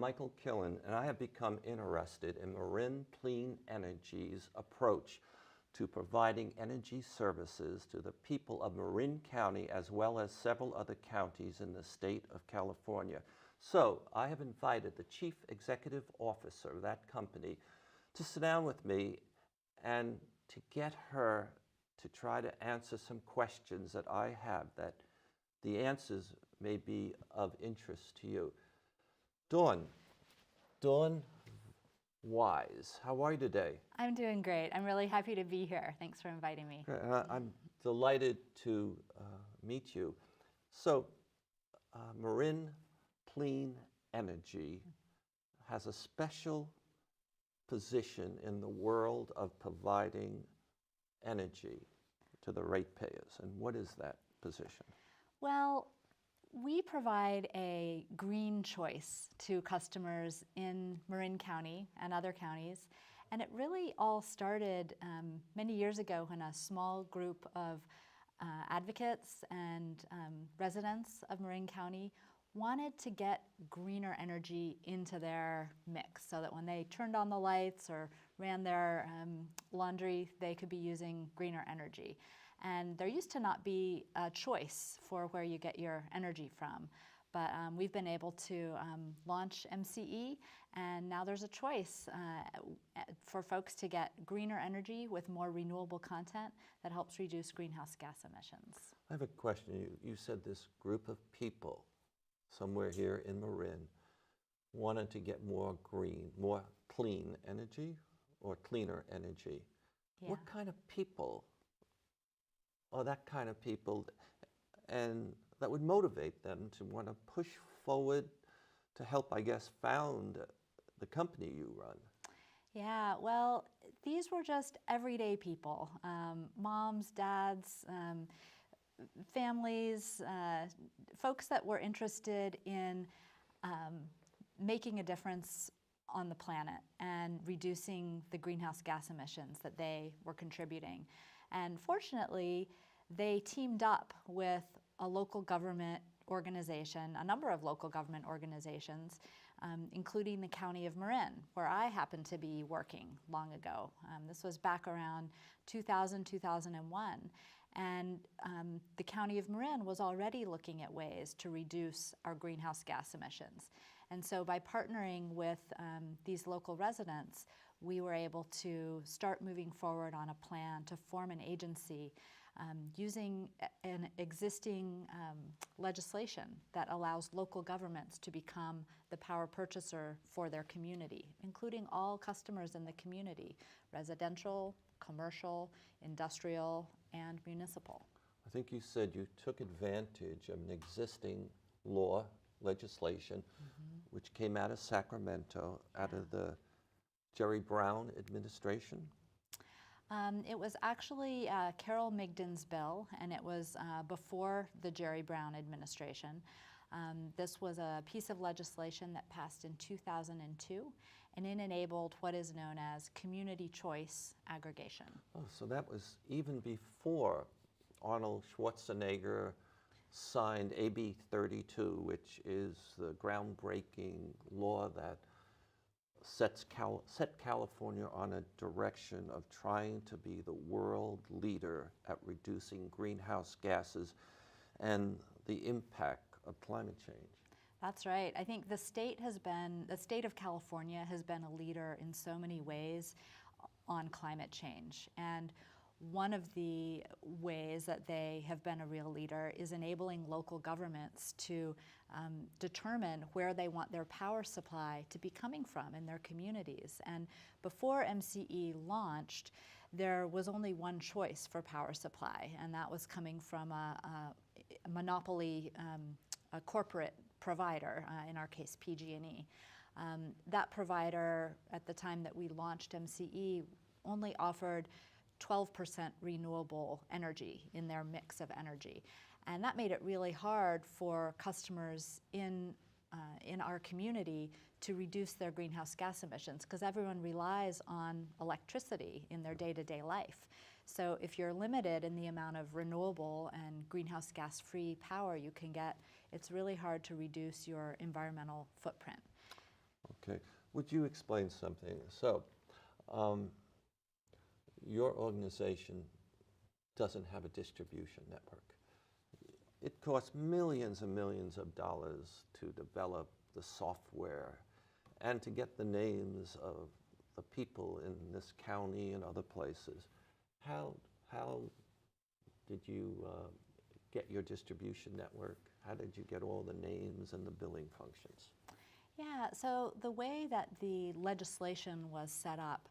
Michael Killen, and I have become interested in Marin Clean Energy's approach to providing energy services to the people of Marin County as well as several other counties in the state of California. So I have invited the Chief Executive Officer of that company to sit down with me and to get her to try to answer some questions that I have that the answers may be of interest to you. Dawn Weisz, how are you today? I'm doing great. I'm really happy to be here. Thanks for inviting me. And I'm delighted to meet you. So, Marin Clean Energy has a special position in the world of providing energy to the ratepayers. And what is that position? Well, we provide a green choice to customers in Marin County and other counties. And it really all started many years ago when a small group of advocates and residents of Marin County wanted to get greener energy into their mix so that when they turned on the lights or ran their laundry, they could be using greener energy. And there used to not be a choice for where you get your energy from. But we've been able to launch MCE, and now there's a choice for folks to get greener energy with more renewable content that helps reduce greenhouse gas emissions. I have a question. You said this group of people somewhere here in Marin wanted to get more green, more clean energy or cleaner energy. Yeah. What kind of people are that kind of people, and that would motivate them to want to push forward to help, I guess, found the company you run? Yeah, well, these were just everyday people, moms, dads, families, folks that were interested in making a difference on the planet and reducing the greenhouse gas emissions that they were contributing. And fortunately, they teamed up with a local government organization, a number of local government organizations, including the County of Marin, where I happened to be working long ago. This was back around 2000, 2001. And the County of Marin was already looking at ways to reduce our greenhouse gas emissions. And so by partnering with these local residents, we were able to start moving forward on a plan to form an agency using an existing legislation that allows local governments to become the power purchaser for their community, including all customers in the community, residential, commercial, industrial, and municipal. I think you said you took advantage of an existing legislation, which came out of Sacramento, out of the Jerry Brown administration? It was actually Carol Migden's bill, and it was before the Jerry Brown administration. This was a piece of legislation that passed in 2002, and it enabled what is known as Community Choice Aggregation. Oh, so that was even before Arnold Schwarzenegger signed AB 32, which is the groundbreaking law that set California on a direction of trying to be the world leader at reducing greenhouse gases and the impact of climate change. That's right. I think the state of California has been a leader in so many ways on climate change. And one of the ways that they have been a real leader is enabling local governments to determine where they want their power supply to be coming from in their communities. And before MCE launched, there was only one choice for power supply, and that was coming from a monopoly, a corporate provider, in our case PG&E. That provider, at the time that we launched MCE, only offered 12% renewable energy in their mix of energy. And that made it really hard for customers in our community to reduce their greenhouse gas emissions, because everyone relies on electricity in their day-to-day life. So if you're limited in the amount of renewable and greenhouse gas-free power you can get, it's really hard to reduce your environmental footprint. Okay. Would you explain something? So, your organization doesn't have a distribution network. It costs millions and millions of dollars to develop the software and to get the names of the people in this county and other places. How did you get your distribution network? How did you get all the names and the billing functions? Yeah, so the way that the legislation was set up,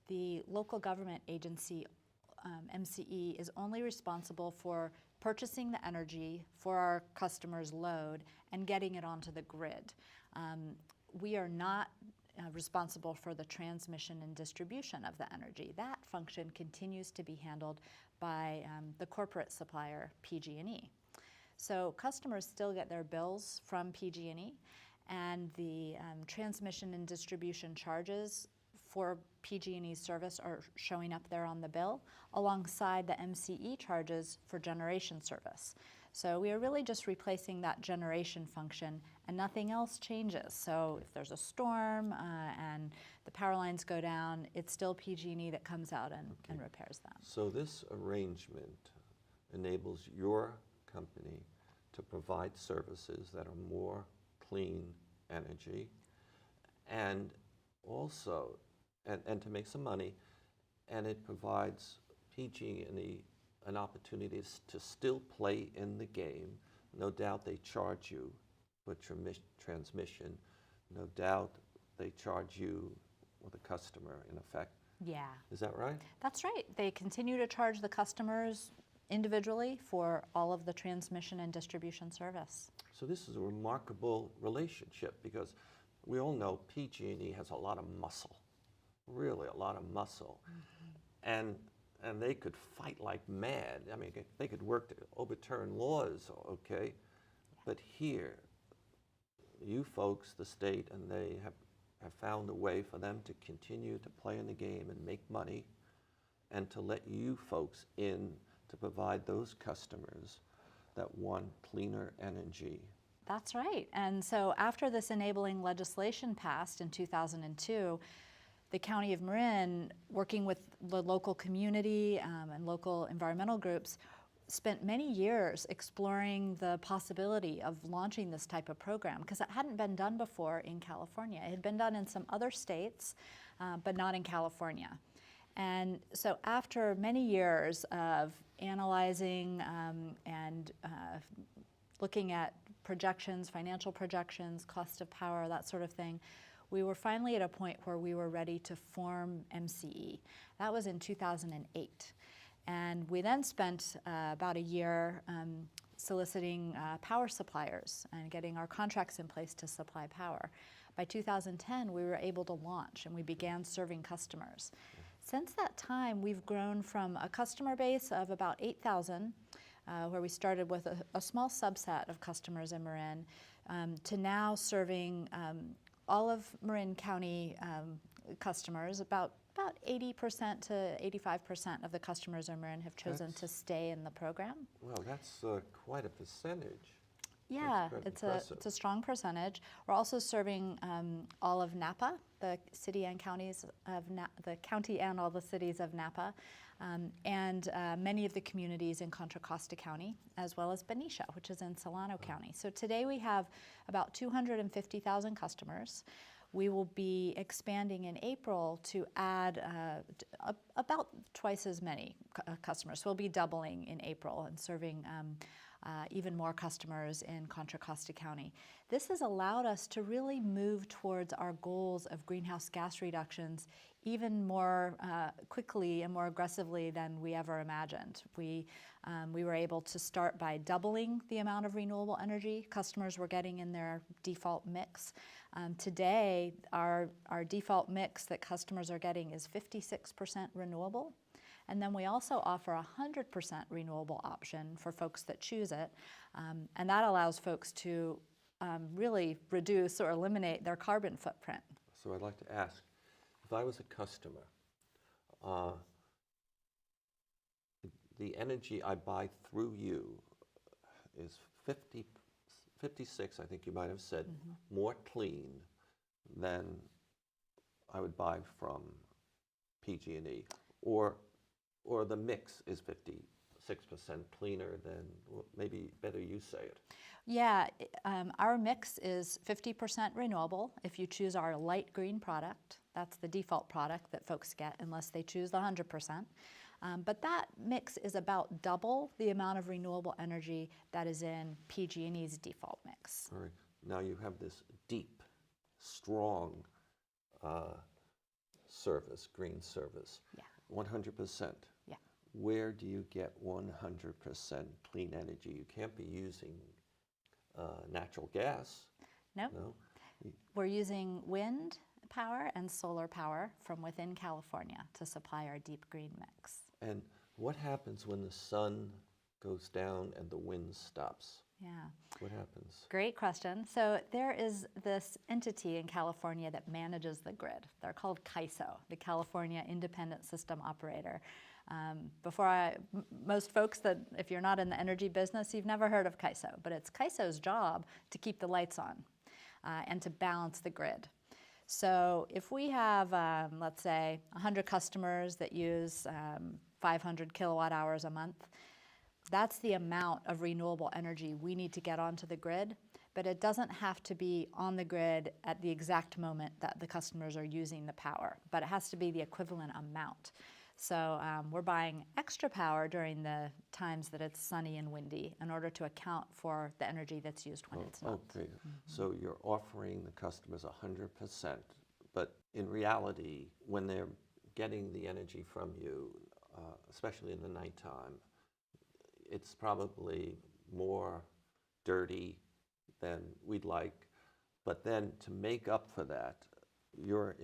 the local government agency, MCE, is only responsible for purchasing the energy for our customers' load and getting it onto the grid. We are not responsible for the transmission and distribution of the energy. That function continues to be handled by the corporate supplier, PG&E. So customers still get their bills from PG&E, and the transmission and distribution charges for PG&E service are showing up there on the bill, alongside the MCE charges for generation service. So we are really just replacing that generation function, and nothing else changes. So if there's a storm and the power lines go down, it's still PG&E that comes out and repairs them. So this arrangement enables your company to provide services that are more clean energy, and also and to make some money, and it provides PG&E an opportunity to still play in the game. No doubt they charge you for transmission. No doubt they charge you, or the customer, in effect. Yeah. Is that right? That's right. They continue to charge the customers individually for all of the transmission and distribution service. So this is a remarkable relationship, because we all know PG&E has a lot of muscle, really a lot of muscle. Mm-hmm. And they could fight like mad. I mean, they could work to overturn laws, okay? But here, you folks, the state, and they have found a way for them to continue to play in the game and make money, and to let you folks in to provide those customers that want cleaner energy. That's right. And so after this enabling legislation passed in 2002, the County of Marin, working with the local community and local environmental groups, spent many years exploring the possibility of launching this type of program, because it hadn't been done before in California. It had been done in some other states, but not in California. And so after many years of analyzing and looking at projections, financial projections, cost of power, that sort of thing, we were finally at a point where we were ready to form MCE. That was in 2008. And we then spent about a year soliciting power suppliers and getting our contracts in place to supply power. By 2010, we were able to launch, and we began serving customers. Since that time, we've grown from a customer base of about 8,000, where we started with a small subset of customers in Marin, to now serving all of Marin County customers. About 80% to 85% of the customers in Marin have chosen to stay in the program. Well, that's quite a percentage. Yeah, it's a strong percentage. We're also serving all of Napa, the city and counties of the county and all the cities of Napa, and many of the communities in Contra Costa County, as well as Benicia, which is in Solano County. So today we have about 250,000 customers. We will be expanding in April to add about twice as many customers. So we'll be doubling in April and serving even more customers in Contra Costa County. This has allowed us to really move towards our goals of greenhouse gas reductions even more quickly and more aggressively than we ever imagined. We were able to start by doubling the amount of renewable energy customers were getting in their default mix. Today, our default mix that customers are getting is 56% renewable. And then we also offer a 100% renewable option for folks that choose it. And that allows folks to really reduce or eliminate their carbon footprint. So I'd like to ask, if I was a customer, the energy I buy through you is 56, I think you might have said, more clean then I would buy from PG&E, or the mix is 56% cleaner than, well, maybe better you say it. Yeah, our mix is 50% renewable. If you choose our light green product, that's the default product that folks get unless they choose the 100%. But that mix is about double the amount of renewable energy that is in PG&E's default mix. All right. Now you have this deep, strong service, green service. Yeah. 100%. Yeah. Where do you get 100% clean energy? You can't be using natural gas. Nope. No. We're using wind power and solar power from within California to supply our deep green mix. And what happens when the sun goes down and the wind stops? Yeah. What happens? Great question. So there is this entity in California that manages the grid. They're called CAISO, the California Independent System Operator. Most folks that, if you're not in the energy business, you've never heard of CAISO, but it's CAISO's job to keep the lights on and to balance the grid. So if we have, let's say, 100 customers that use 500 kilowatt hours a month, that's the amount of renewable energy we need to get onto the grid, but it doesn't have to be on the grid at the exact moment that the customers are using the power, but it has to be the equivalent amount. So we're buying extra power during the times that it's sunny and windy in order to account for the energy that's used when it's not. Okay, so you're offering the customers 100%, but in reality, when they're getting the energy from you, especially in the nighttime, it's probably more dirty than we'd like. But then to make up for that, you're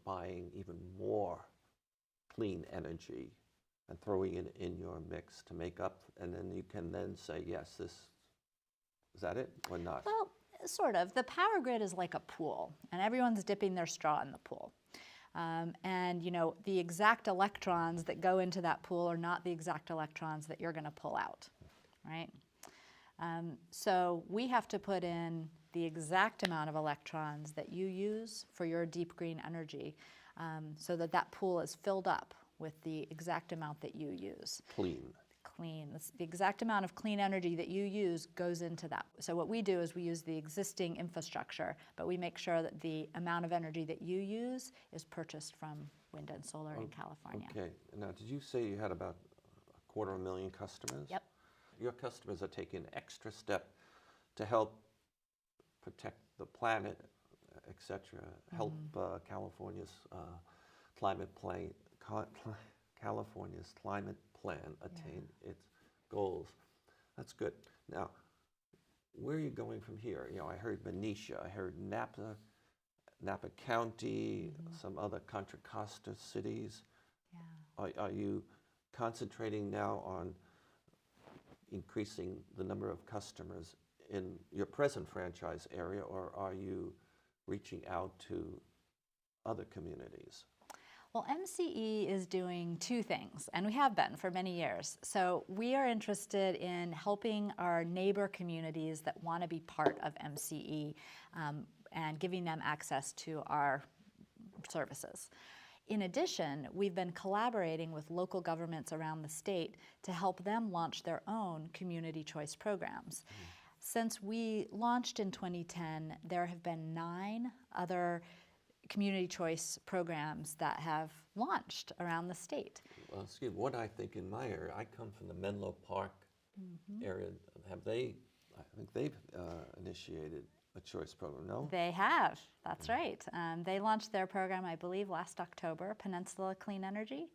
buying even more clean energy and throwing it in your mix to make up, and then you can then say, yes, is that it or not? Well, sort of. The power grid is like a pool, and everyone's dipping their straw in the pool. And the exact electrons that go into that pool are not the exact electrons that you're going to pull out, right? So we have to put in the exact amount of electrons that you use for your deep green energy, so that pool is filled up with the exact amount that you use. Clean. The exact amount of clean energy that you use goes into that. So what we do is we use the existing infrastructure, but we make sure that the amount of energy that you use is purchased from wind and solar in California. Okay. Now, did you say you had about 250,000 customers? Yep. Your customers are taking an extra step to help protect the planet, et cetera, help California's climate plan attain its goals. That's good. Now, where are you going from here? I heard Benicia, I heard Napa County, some other Contra Costa cities. Yeah. Are you concentrating now on increasing the number of customers in your present franchise area, or are you reaching out to other communities? Well, MCE is doing two things, and we have been for many years. So we are interested in helping our neighbor communities that want to be part of MCE and giving them access to our services. In addition, we've been collaborating with local governments around the state to help them launch their own community choice programs. Since we launched in 2010, there have been 9 other community choice programs that have launched around the state. Well, excuse me, what I think in my area, I come from the Menlo Park area. I think they've initiated a choice program, no? They have, that's right. They launched their program, I believe, last October, Peninsula Clean Energy.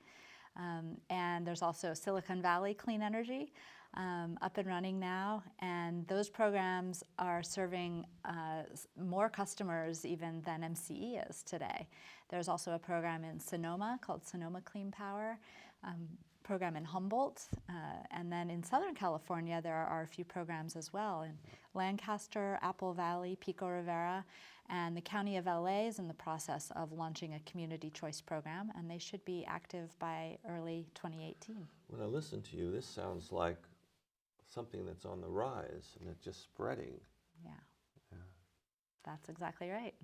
And there's also Silicon Valley Clean Energy up and running now. And those programs are serving more customers even than MCE is today. There's also a program in Sonoma called Sonoma Clean Power, program in Humboldt, and then in Southern California there are a few programs as well in Lancaster, Apple Valley, Pico Rivera, and the County of LA is in the process of launching a community choice program, and they should be active by early 2018. When I listen to you, this sounds like something that's on the rise and it's just spreading. Yeah. That's exactly right.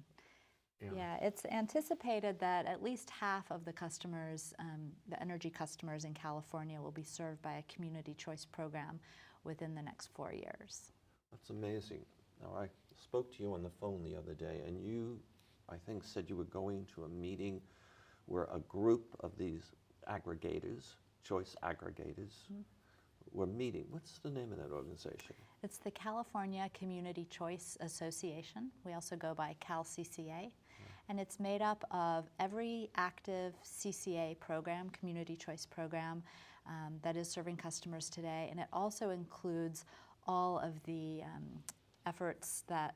Yeah, it's anticipated that at least half of the customers, the energy customers in California, will be served by a Community Choice program within the next 4 years. That's amazing. Now, I spoke to you on the phone the other day, and you, I think, said you were going to a meeting where a group of these aggregators, choice aggregators, were meeting. What's the name of that organization? It's the California Community Choice Association. We also go by CalCCA. And it's made up of every active CCA program, Community Choice program, that is serving customers today. And it also includes all of the efforts that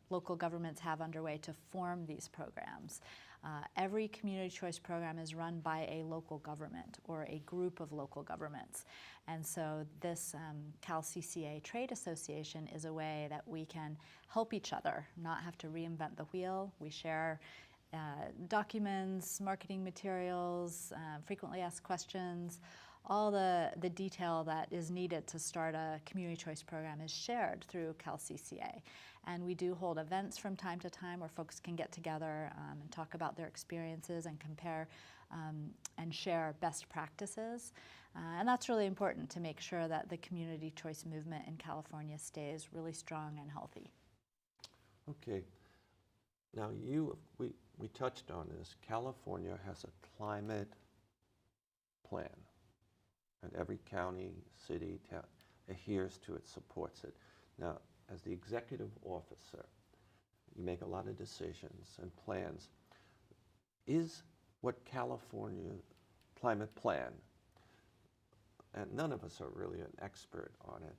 local governments have underway to form these programs. Every Community Choice program is run by a local government or a group of local governments. And so this CalCCA Trade Association is a way that we can help each other, not have to reinvent the wheel. We share documents, marketing materials, frequently asked questions. All the detail that is needed to start a Community Choice program is shared through CalCCA. And we do hold events from time to time where folks can get together and talk about their experiences and compare and share best practices. And that's really important to make sure that the Community Choice movement in California stays really strong and healthy. Okay. Now, we touched on this. California has a climate plan. And every county, city, town adheres to it, supports it. Now, as the executive officer, you make a lot of decisions and plans. Is what California climate plan, and none of us are really an expert on it,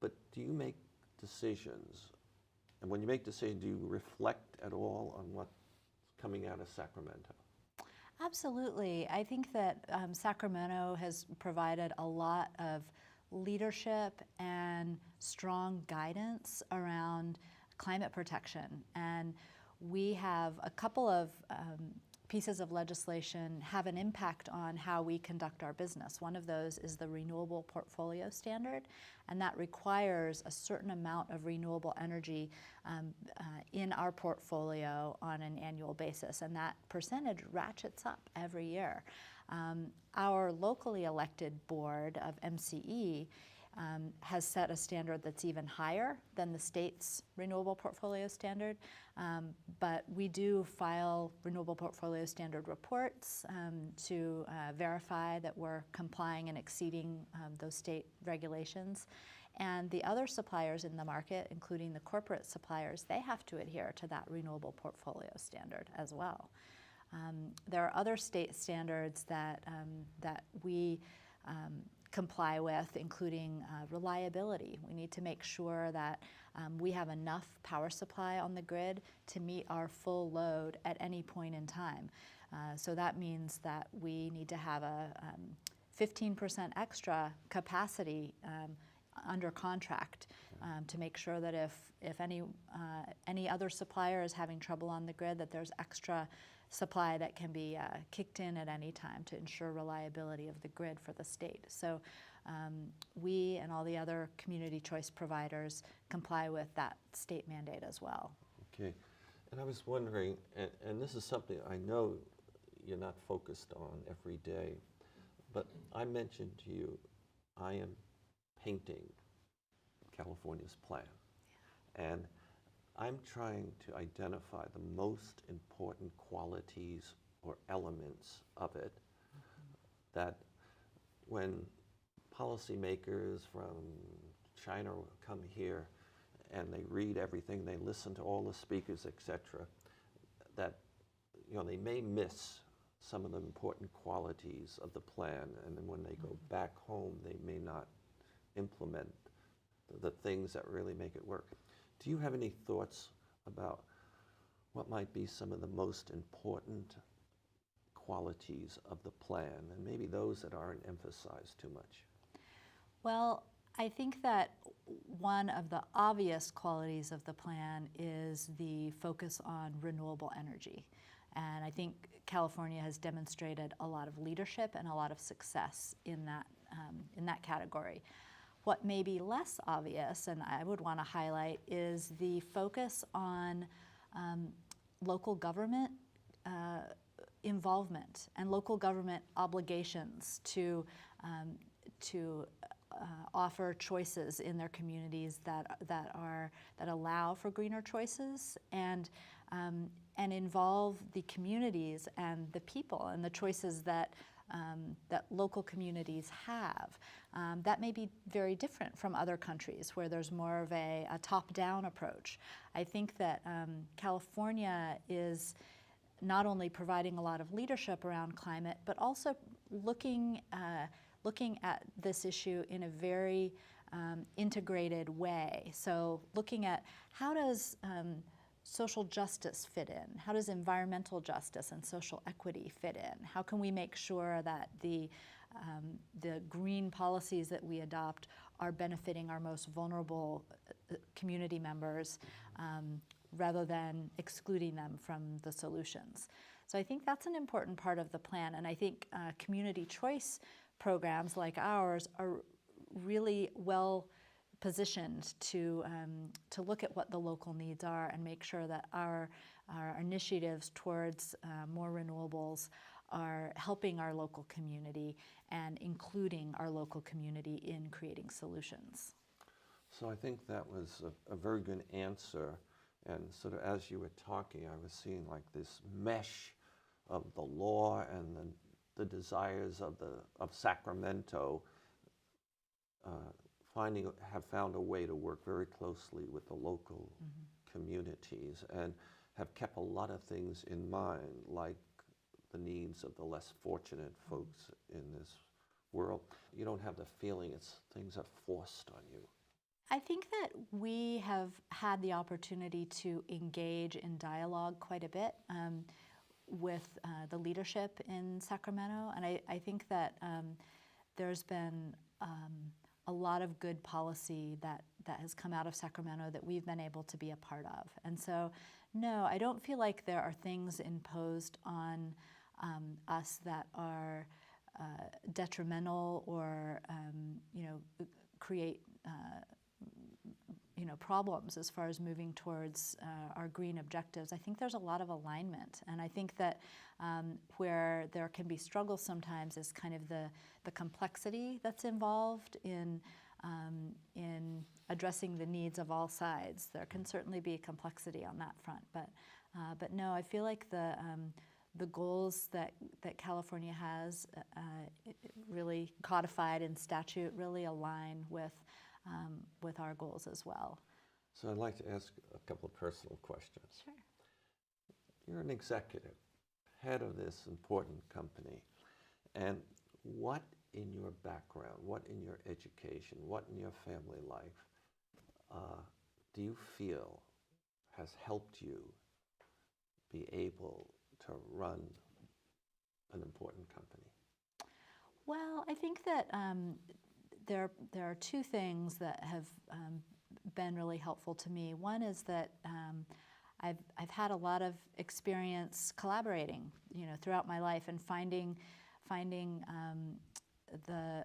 but do you make decisions? And when you make decisions, do you reflect at all on what's coming out of Sacramento? Absolutely. I think that Sacramento has provided a lot of leadership and strong guidance around climate protection. And we have a couple of pieces of legislation have an impact on how we conduct our business. One of those is the Renewable Portfolio Standard, and that requires a certain amount of renewable energy in our portfolio on an annual basis, and that percentage ratchets up every year. Our locally elected board of MCE has set a standard that's even higher than the state's renewable portfolio standard, but we do file renewable portfolio standard reports to verify that we're complying and exceeding those state regulations. And the other suppliers in the market, including the corporate suppliers, they have to adhere to that renewable portfolio standard as well. There are other state standards that we comply with, including reliability. We need to make sure that we have enough power supply on the grid to meet our full load at any point in time. So that means that we need to have a 15% extra capacity under contract to make sure that if any other supplier is having trouble on the grid, that there's extra supply that can be kicked in at any time to ensure reliability of the grid for the state. So we and all the other community choice providers comply with that state mandate as well. Okay, and I was wondering, and this is something I know you're not focused on every day, but I mentioned to you, I am painting California's plan. Yeah. And I'm trying to identify the most important qualities or elements of it that when policymakers from China come here and they read everything, they listen to all the speakers, etc., that they may miss some of the important qualities of the plan, and then when they go back home, they may not implement the things that really make it work. Do you have any thoughts about what might be some of the most important qualities of the plan, and maybe those that aren't emphasized too much? Well, I think that one of the obvious qualities of the plan is the focus on renewable energy. And I think California has demonstrated a lot of leadership and a lot of success in that category. What may be less obvious, and I would want to highlight, is the focus on local government involvement and local government obligations to offer choices in their communities that allow for greener choices and involve the communities and the people and the choices that local communities have. That may be very different from other countries where there's more of a top-down approach. I think that California is not only providing a lot of leadership around climate, but also looking at this issue in a very integrated way. So looking at how does social justice fit in? How does environmental justice and social equity fit in? How can we make sure that the green policies that we adopt are benefiting our most vulnerable community members rather than excluding them from the solutions? So I think that's an important part of the plan, and I think community choice programs like ours are really well positioned to look at what the local needs are and make sure that our initiatives towards more renewables are helping our local community and including our local community in creating solutions. So I think that was a very good answer, and sort of as you were talking, I was seeing like this mesh of the law and the desires of Sacramento have found a way to work very closely with the local communities and have kept a lot of things in mind, like the needs of the less fortunate folks in this world. You don't have the feeling things are forced on you. I think that we have had the opportunity to engage in dialogue quite a bit with the leadership in Sacramento, and I think that there's been a lot of good policy that has come out of Sacramento that we've been able to be a part of. And so, no, I don't feel like there are things imposed on us that are detrimental or create problems as far as moving towards our green objectives. I think there's a lot of alignment, and I think that where there can be struggles sometimes is kind of the complexity that's involved in addressing the needs of all sides. There can certainly be complexity on that front, but no, I feel like the goals that California has really codified in statute really align with our goals as well. So I'd like to ask a couple of personal questions. Sure. You're an executive, head of this important company, and what in your background, what in your education, what in your family life do you feel has helped you be able to run an important company? Well, I think that there are two things that have been really helpful to me. One is that I've had a lot of experience collaborating, throughout my life and finding the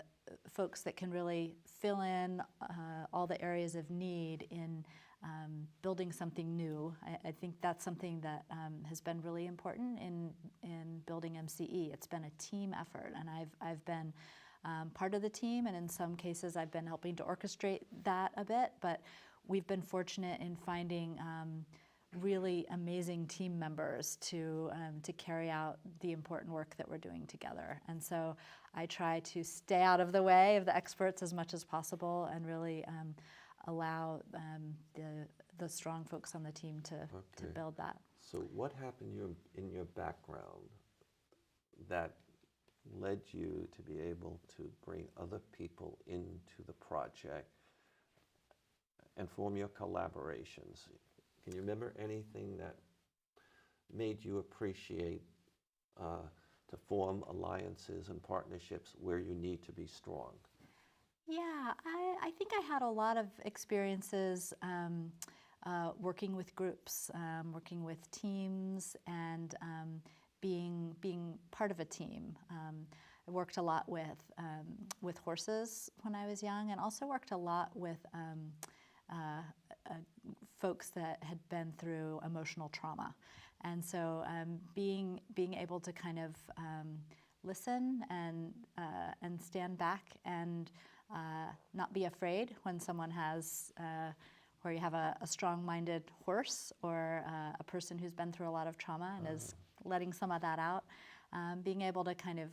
folks that can really fill in all the areas of need in building something new. I think that's something that has been really important in building MCE. It's been a team effort, and I've been part of the team, and in some cases I've been helping to orchestrate that a bit, but we've been fortunate in finding really amazing team members to carry out the important work that we're doing together. And so I try to stay out of the way of the experts as much as possible and really allow the strong folks on the team to build that. So what happened in your background that led you to be able to bring other people into the project and form your collaborations? Can you remember anything that made you appreciate to form alliances and partnerships where you need to be strong? Yeah, I think I had a lot of experiences working with groups, working with teams, and being part of a team. I worked a lot with horses when I was young, and also worked a lot with folks that had been through emotional trauma. And so being able to kind of listen and stand back and not be afraid when someone has, where you have a strong-minded horse or a person who's been through a lot of trauma and is letting some of that out, being able to kind of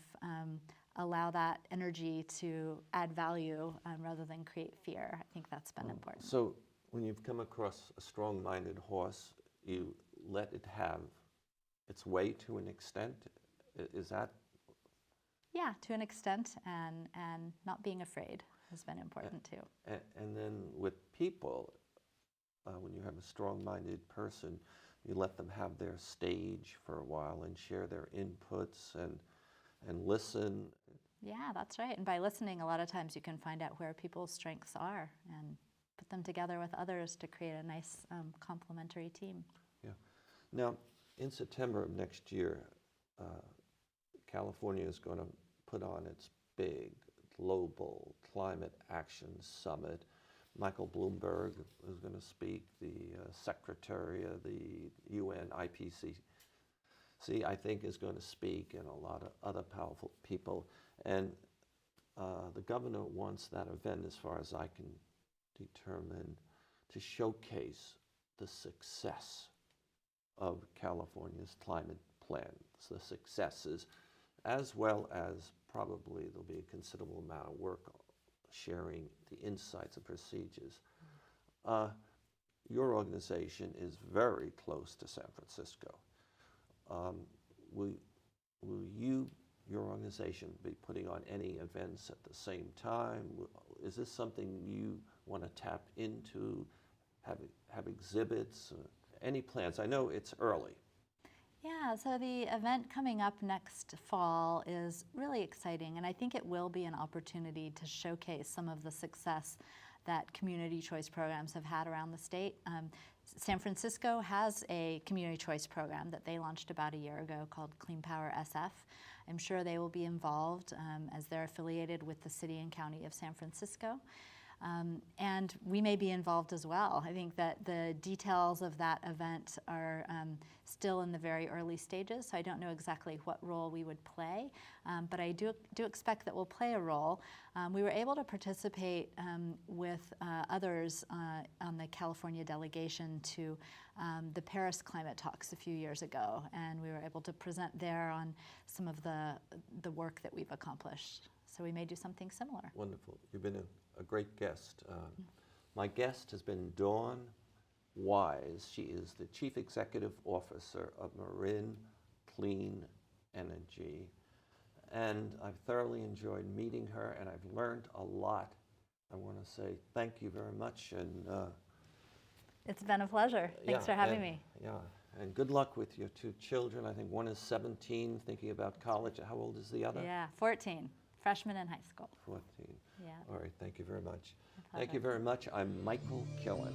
allow that energy to add value rather than create fear. I think that's been important. So when you've come across a strong-minded horse, you let it have its way to an extent? Is that? Yeah, to an extent, and not being afraid has been important too. And then with people, when you have a strong-minded person, you let them have their stage for a while and share their inputs and listen. Yeah, that's right. And by listening, a lot of times you can find out where people's strengths are and put them together with others to create a nice complementary team. Yeah. Now, in September of next year, California is going to put on its big global climate action summit. Michael Bloomberg is going to speak, the secretary of the UN IPCC, I think, is going to speak, and a lot of other powerful people. And the governor wants that event, as far as I can determine, to showcase the success of California's climate plan, the successes, as well as probably there'll be a considerable amount of work sharing the insights and procedures. Your organization is very close to San Francisco. Will your organization be putting on any events at the same time? Is this something you want to tap into, have exhibits, any plans? I know it's early. Yeah, so the event coming up next fall is really exciting, and I think it will be an opportunity to showcase some of the success that community choice programs have had around the state. San Francisco has a community choice program that they launched about a year ago called Clean Power SF. I'm sure they will be involved as they're affiliated with the city and county of San Francisco. And we may be involved as well. I think that the details of that event are still in the very early stages, so I don't know exactly what role we would play, but I do expect that we'll play a role. We were able to participate with others on the California delegation to the Paris climate talks a few years ago, and we were able to present there on some of the work that we've accomplished. So we may do something similar. Wonderful. You've been a great guest. My guest has been Dawn Weisz. She is the Chief Executive Officer of Marin Clean Energy. And I've thoroughly enjoyed meeting her, and I've learned a lot. I want to say thank you very much. And it's been a pleasure. Thanks for having me. Yeah, and good luck with your two children. I think one is 17, thinking about college. How old is the other? Yeah, 14. Freshman in high school. 14. Yeah. All right, thank you very much. Thank you very much. I'm Michael Killen.